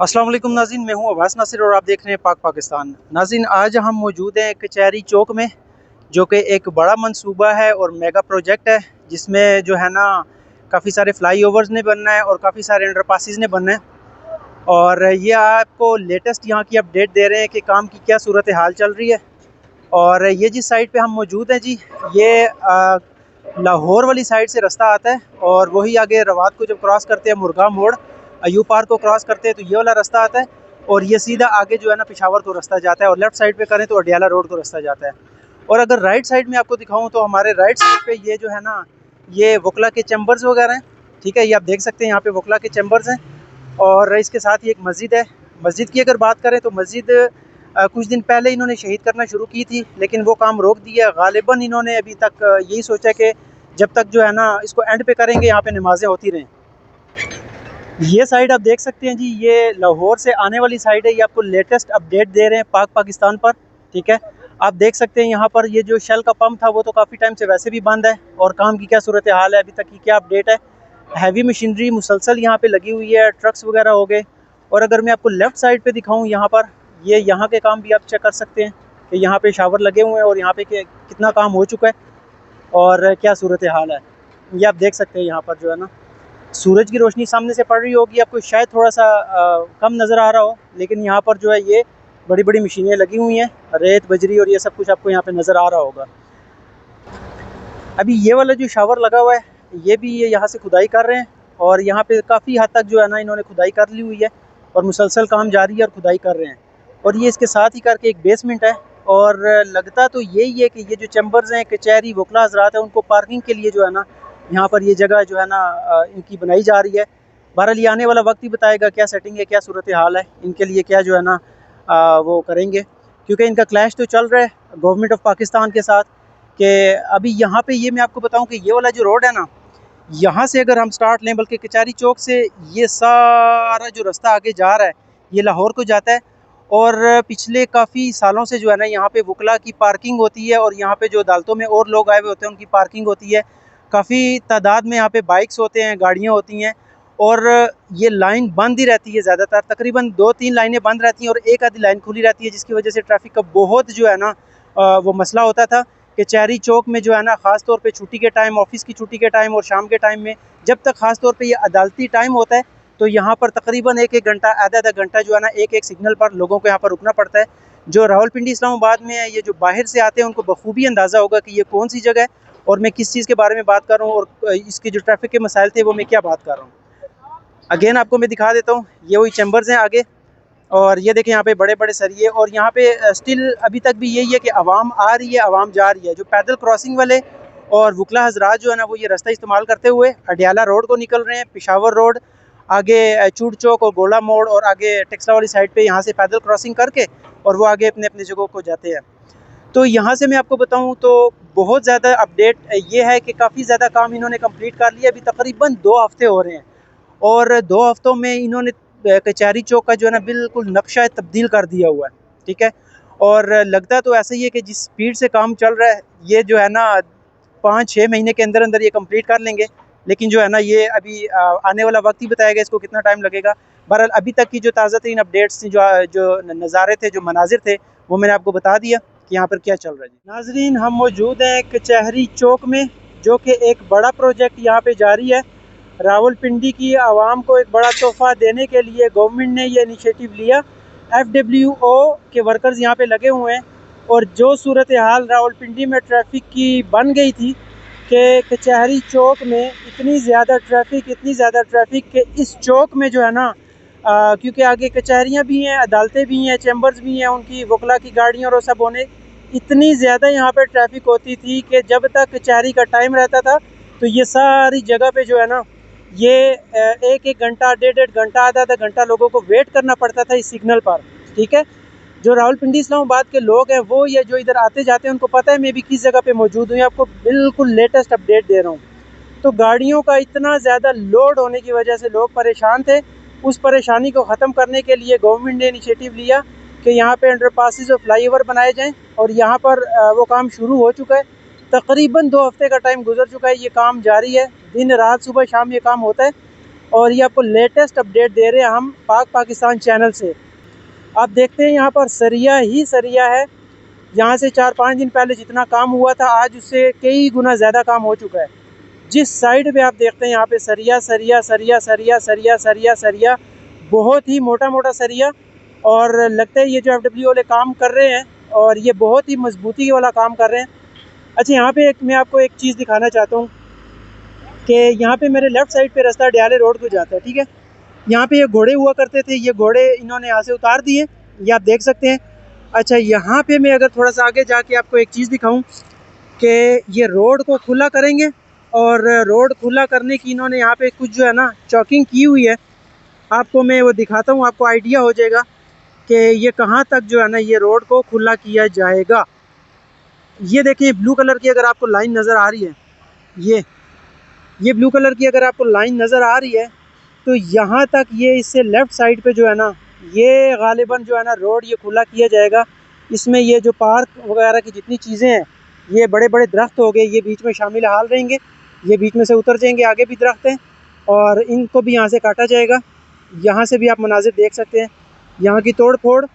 अस्सलाम वालेकुम नाज़रीन, मैं हूं अब्बास नासिर और आप देख रहे हैं पाक पाकिस्तान। नाज़रीन, आज हम मौजूद हैं कचहरी चौक में, जो कि एक बड़ा मंसूबा है और मेगा प्रोजेक्ट है, जिसमें जो है ना काफ़ी सारे फ्लाईओवर्स ने बनना है और काफ़ी सारे अंडरपासेस ने बनना है। और ये आपको लेटेस्ट यहाँ की अपडेट दे रहे हैं कि काम की क्या सूरत हाल चल रही है। और ये जिस साइड पे हम मौजूद हैं जी, ये लाहौर वाली साइड से रास्ता आता है और वही आगे रवात को जब क्रॉस करते हैं, मुर्गा मोड़ अयूब पार्क को क्रॉस करते हैं तो ये वाला रास्ता आता है और ये सीधा आगे जो है ना पिशावर को रास्ता जाता है, और लेफ्ट साइड पे करें तो अडियाला रोड को रास्ता जाता है। और अगर राइट साइड में आपको दिखाऊं तो हमारे राइट साइड पे ये जो है ना, ये वकला के चैम्बर्स वगैरह हैं। ठीक है, ये आप देख सकते हैं, यहाँ पे वकला के चैम्बर्स हैं और इसके साथ ही एक मस्जिद है। मस्जिद की अगर बात करें तो मस्जिद कुछ दिन पहले इन्होंने शहीद करना शुरू की थी, लेकिन वो काम रोक दिया। गालिबन इन्होंने अभी तक यही सोचा कि जब तक जो है ना इसको एंड पे करेंगे, यहाँ पे नमाजें होती रहें। ये साइड आप देख सकते हैं जी, ये लाहौर से आने वाली साइड है। ये आपको लेटेस्ट अपडेट दे रहे हैं पाक पाकिस्तान पर। ठीक है, आप देख सकते हैं यहाँ पर ये जो शेल का पंप था वो तो काफ़ी टाइम से वैसे भी बंद है, और काम की क्या सूरत हाल है, अभी तक की क्या अपडेट है। हैवी मशीनरी मुसलसल यहाँ पे लगी हुई है, ट्रक्स वगैरह हो गए। और अगर मैं आपको लेफ़्ट साइड पे दिखाऊँ, यहाँ पर ये यहाँ के काम भी आप चेक कर सकते हैं कि यहाँ पे शावर लगे हुए हैं और यहाँ पे कितना काम हो चुका है और क्या सूरत हाल है। ये आप देख सकते हैं, यहाँ पर जो है ना सूरज की रोशनी सामने से पड़ रही होगी, आपको शायद थोड़ा सा कम नज़र आ रहा हो, लेकिन यहाँ पर जो है ये बड़ी बड़ी मशीनें लगी हुई हैं, रेत बजरी और ये सब कुछ आपको यहाँ पे नज़र आ रहा होगा। अभी ये वाला जो शावर लगा हुआ है, ये भी ये यहाँ से खुदाई कर रहे हैं और यहाँ पे काफ़ी हद तक जो है ना इन्होंने खुदाई कर ली हुई है और मुसलसल काम जारी है और खुदाई कर रहे हैं। और ये इसके साथ ही करके एक बेसमेंट है, और लगता तो यही है कि ये जो चैम्बर्स हैं, कचहरी वकला हजरात हैं, उनको पार्किंग के लिए जो है ना यहाँ पर ये जगह जो है ना इनकी बनाई जा रही है। बहरहाल ये आने वाला वक्त ही बताएगा क्या सेटिंग है, क्या सूरत हाल है, इनके लिए क्या जो है ना वो करेंगे, क्योंकि इनका क्लैश तो चल रहा है गवर्नमेंट ऑफ पाकिस्तान के साथ। कि अभी यहाँ पे ये मैं आपको बताऊँ कि ये वाला जो रोड है ना, यहाँ से अगर हम स्टार्ट लें, बल्कि कचहरी चौक से ये सारा जो रास्ता आगे जा रहा है ये लाहौर को जाता है। और पिछले काफ़ी सालों से जो है ना यहाँ पे वकला की पार्किंग होती है, और यहाँ पे जो अदालतों में और लोग आए हुए होते हैं उनकी पार्किंग होती है। काफ़ी तादाद में यहाँ पे बाइक्स होते हैं, गाड़ियाँ होती हैं, और ये लाइन बंद ही रहती है ज़्यादातर। तकरीबन 2-3 लाइनें बंद रहती हैं और एक आधी लाइन खुली रहती है, जिसकी वजह से ट्रैफिक का बहुत जो है ना वो मसला होता था। कचहरी चौक में जो है ना ख़ास तौर पे छुट्टी के टाइम, ऑफिस की छुट्टी के टाइम और शाम के टाइम में, जब तक ख़ास तौर पे ये अदालती टाइम होता है, तो यहाँ पर तकरीबन एक घंटा, आधा घंटा जो है ना एक सिग्नल पर लोगों को यहाँ पर रुकना पड़ता है। जो रावलपिंडी इस्लामाबाद में है, ये जो बाहर से आते हैं उनको बखूबी अंदाज़ा होगा कि ये कौन सी जगह है और मैं किस चीज़ के बारे में बात कर रहा हूँ, और इसके जो ट्रैफिक के मसाइल थे वो मैं क्या बात कर रहा हूँ। अगेन आपको मैं दिखा देता हूँ, ये वही चैम्बर्स हैं आगे, और ये देखें यहाँ पे बड़े बड़े सरिये। और यहाँ पे स्टिल अभी तक भी यही है कि आवाम आ रही है, आवाम जा रही है। जो पैदल क्रॉसिंग वाले और वकला हजरात जो है ना वो ये रास्ता इस्तेमाल करते हुए अडियाला रोड को निकल रहे हैं, पिशावर रोड, आगे चूड़ चौक और गोला मोड़, और आगे टेक्सला वाली साइड पे यहाँ से पैदल क्रॉसिंग करके और वो आगे अपने अपने जगहों को जाते हैं। तो यहाँ से मैं आपको बताऊँ तो बहुत ज़्यादा अपडेट ये है कि काफ़ी ज़्यादा काम इन्होंने कंप्लीट कर लिया। अभी तकरीबन 2 हफ्ते हो रहे हैं, और 2 हफ्तों में इन्होंने कचहरी चौक का जो है ना बिल्कुल नक्शा तब्दील कर दिया हुआ है। ठीक है, और लगता तो ऐसा ही है कि जिस स्पीड से काम चल रहा है, ये जो है ना 5-6 महीने के अंदर अंदर ये कंप्लीट कर लेंगे। लेकिन जो है ना ये अभी आने वाला वक्त ही बताएगा इसको कितना टाइम लगेगा। बहरहाल अभी तक की जो ताज़ा तरीन अपडेट्स थी, जो नज़ारे थे, जो मनाजिर थे, वो मैंने आपको बता दिया कि यहाँ पर क्या चल रहा है। नाजरीन, हम मौजूद हैं कचहरी चौक में, जो कि एक बड़ा प्रोजेक्ट यहाँ पे जारी है। रावलपिंडी की आवाम को एक बड़ा तोहफ़ा देने के लिए गवर्नमेंट ने ये इनिशिएटिव लिया। FWO के वर्कर्स यहाँ पे लगे हुए हैं, और जो सूरत हाल रावलपिंडी में ट्रैफिक की बन गई थी कि कचहरी चौक में इतनी ज़्यादा ट्रैफिक कि इस चौक में जो है ना क्योंकि आगे कचहरियाँ भी हैं, अदालतें भी हैं, चैम्बर्स भी हैं, उनकी वकला की गाड़ियाँ और सब होने, इतनी ज़्यादा यहाँ पर ट्रैफिक होती थी कि जब तक कचहरी का टाइम रहता था तो ये सारी जगह पे जो है ना ये 1-1 घंटा, 1.5 घंटा, आधा घंटा लोगों को वेट करना पड़ता था इस सिग्नल पर। ठीक है, जो रावलपिंडी इस्लामाबाद के लोग हैं वो ये जो इधर आते जाते हैं उनको पता है मैं भी किस जगह पे मौजूद हूँ। आपको बिल्कुल लेटेस्ट अपडेट दे रहा हूँ। तो गाड़ियों का इतना ज़्यादा लोड होने की वजह से लोग परेशान थे। उस परेशानी को ख़त्म करने के लिए गवर्नमेंट ने इनिशिएटिव लिया कि यहाँ पे अंडरपासेस और फ्लाईओवर बनाए जाएँ, और यहाँ पर वो काम शुरू हो चुका है। तकरीबन 2 हफ्ते का टाइम गुजर चुका है, ये काम जारी है, दिन रात सुबह शाम ये काम होता है। और ये आपको लेटेस्ट अपडेट दे रहे हैं हम पाक पाकिस्तान चैनल से। आप देखते हैं यहाँ पर सरिया ही सरिया है। यहाँ से 4-5 दिन पहले जितना काम हुआ था आज उससे कई गुना ज़्यादा काम हो चुका है। जिस साइड पे आप देखते हैं यहाँ पे सरिया सरिया सरिया सरिया सरिया सरिया सरिया, बहुत ही मोटा मोटा सरिया। और लगता है ये जो FW वाले काम कर रहे हैं और ये बहुत ही मजबूती वाला काम कर रहे हैं। अच्छा, यहाँ पे मैं आपको एक चीज़ दिखाना चाहता हूँ कि यहाँ पे मेरे लेफ़्ट साइड पे रास्ता डियाले रोड को जाता है, ठीक है। यहाँ पे ये घोड़े हुआ करते थे, ये घोड़े इन्होंने यहाँ से उतार दिए, ये आप देख सकते हैं। अच्छा, यहाँ पे मैं अगर थोड़ा सा आगे जाके आपको एक चीज़ दिखाऊं कि ये रोड को खुला करेंगे और रोड खुला करने की इन्होंने यहाँ पे कुछ जो है ना चौकिंग की हुई है। आपको मैं वो दिखाता हूँ, आपको आइडिया हो जाएगा कि ये कहाँ तक जो है ना ये रोड को खुला किया जाएगा। ये देखिए ब्लू कलर की अगर आपको लाइन नज़र आ रही है, ये ब्लू कलर की अगर आपको लाइन नज़र आ रही है तो यहाँ तक ये इससे लेफ़्ट साइड पे जो है ना ये गालिबन जो है ना रोड ये खुला किया जाएगा। इसमें ये जो पार्क वगैरह की जितनी चीज़ें हैं, ये बड़े बड़े दरख्त हो गए, ये बीच में शामिल हाल रहेंगे, ये बीच में से उतर जाएंगे। आगे भी दरख्त हैं और इनको भी यहाँ से काटा जाएगा। यहाँ से भी आप मनाजिर देख सकते हैं, यहाँ की तोड़ फोड़,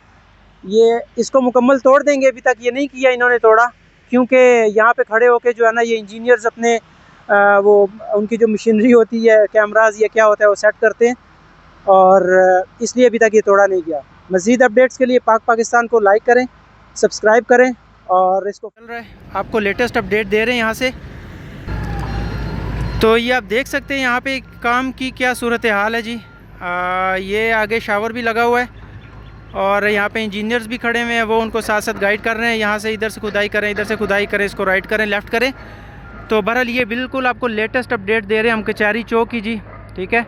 ये इसको मुकम्मल तोड़ देंगे। अभी तक ये नहीं किया इन्होंने तोड़ा, क्योंकि यहाँ पे खड़े होके जो है ना ये इंजीनियर्स अपने वो उनकी जो मशीनरी होती है, कैमराज या क्या होता है, वो सेट करते हैं और इसलिए अभी तक ये तोड़ा नहीं गया। मज़ीद अपडेट्स के लिए पाक पाकिस्तान को लाइक करें, सब्सक्राइब करें और इसको चल रहा है आपको लेटेस्ट अपडेट दे रहे हैं यहाँ से। तो ये आप देख सकते हैं यहाँ पे काम की क्या सूरत हाल है जी। ये आगे शावर भी लगा हुआ है और यहाँ पे इंजीनियर्स भी खड़े हुए हैं, वो उनको साथ साथ गाइड कर रहे हैं। यहाँ से इधर से खुदाई करें, इधर से खुदाई करें, इसको राइट करें, लेफ़्ट करें। तो बहरहाल ये बिल्कुल आपको लेटेस्ट अपडेट दे रहे हैं हम कचहरी चौक की जी, ठीक है।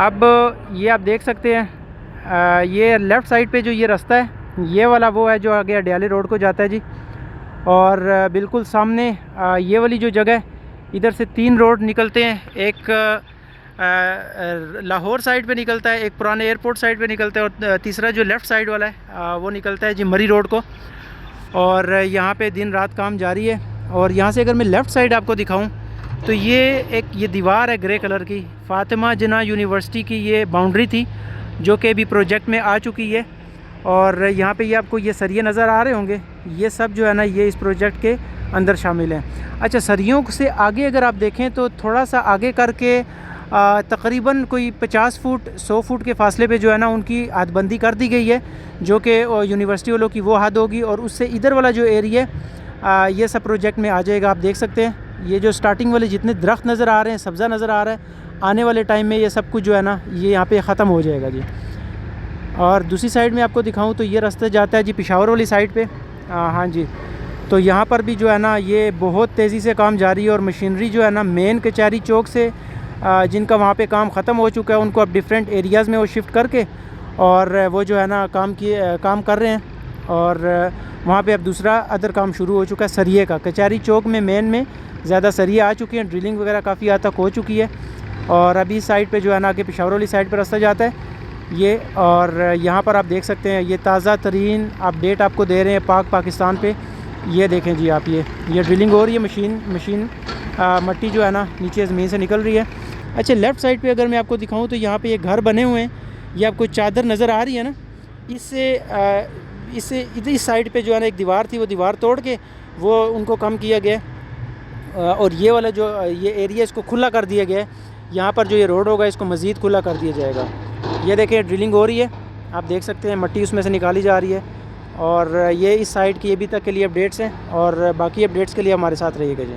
अब ये आप देख सकते हैं ये लेफ़्ट साइड पे जो ये रास्ता है, ये वाला वो है जो आगे अडियाले रोड को जाता है जी। और बिल्कुल सामने ये वाली जो जगह है, इधर से 3 रोड निकलते हैं। एक लाहौर साइड पे निकलता है, एक पुराने एयरपोर्ट साइड पे निकलता है और तीसरा जो लेफ़्ट साइड वाला है वो निकलता है जी मरी रोड को। और यहाँ पे दिन रात काम जारी है। और यहाँ से अगर मैं लेफ़्ट साइड आपको दिखाऊं तो ये दीवार है ग्रे कलर की, फ़ातिमा जिन्ना यूनिवर्सिटी की ये बाउंड्री थी जो कि अभी प्रोजेक्ट में आ चुकी है। और यहाँ पे ये आपको ये सरिये नज़र आ रहे होंगे, ये सब जो है ना ये इस प्रोजेक्ट के अंदर शामिल हैं। अच्छा, सरियों से आगे अगर आप देखें तो थोड़ा सा आगे करके तकरीबन कोई 50 फुट 100 फुट के फासले पे जो है ना उनकी हदबंदी कर दी गई है, जो कि यूनिवर्सिटी वालों की वो हद होगी। और उससे इधर वाला जो एरिया ये सब प्रोजेक्ट में आ जाएगा। आप देख सकते हैं ये जो स्टार्टिंग वाले जितने दरख्त नज़र आ रहे हैं, सब्ज़ा नज़र आ रहा है, आने वाले टाइम में ये सब कुछ जो है ना ये यहाँ पे ख़त्म हो जाएगा जी। और दूसरी साइड में आपको दिखाऊं तो ये रास्ता जाता है जी पेशावर वाली साइड पे। हाँ जी, तो यहाँ पर भी जो है ना ये बहुत तेज़ी से काम जारी है और मशीनरी जो है ना मेन कचहरी चौक से जिनका वहाँ पे काम ख़त्म हो चुका है उनको अब डिफरेंट एरियाज़ में वो शिफ्ट करके और वो जो है ना काम कर रहे हैं। और वहाँ पे अब दूसरा अदर काम शुरू हो चुका है सरिये का। कचहरी चौक में मेन में ज़्यादा सरिये आ चुकी हैं, ड्रिलिंग वगैरह काफ़ी हद तक हो चुकी है। और अभी इस साइड पे जो है ना कि पेशावर वाली साइड पे रास्ता जाता है ये। और यहाँ पर आप देख सकते हैं ये ताज़ा तरीन अपडेट आपको दे रहे हैं पाक पाकिस्तान पे। ये देखें जी आप, ये ड्रिलिंग हो रही है, मशीन मट्टी जो है ना नीचे ज़मीन से निकल रही है। अच्छा, लेफ़्ट साइड पे अगर मैं आपको दिखाऊं तो यहाँ पे ये घर बने हुए हैं, ये आपको चादर नज़र आ रही है ना, इससे इस साइड पे जो है ना एक दीवार थी, वो दीवार तोड़ के वो उनको कम किया गया और ये वाला जो ये एरिया इसको खुला कर दिया गया है। यहाँ पर जो ये रोड होगा इसको मज़ीद खुला कर दिया जाएगा। ये देखिए ड्रिलिंग हो रही है, आप देख सकते हैं मट्टी उसमें से निकाली जा रही है। और ये इस साइड की अभी तक के लिए अपडेट्स हैं और बाकी अपडेट्स के लिए हमारे साथ रहिएगा जी।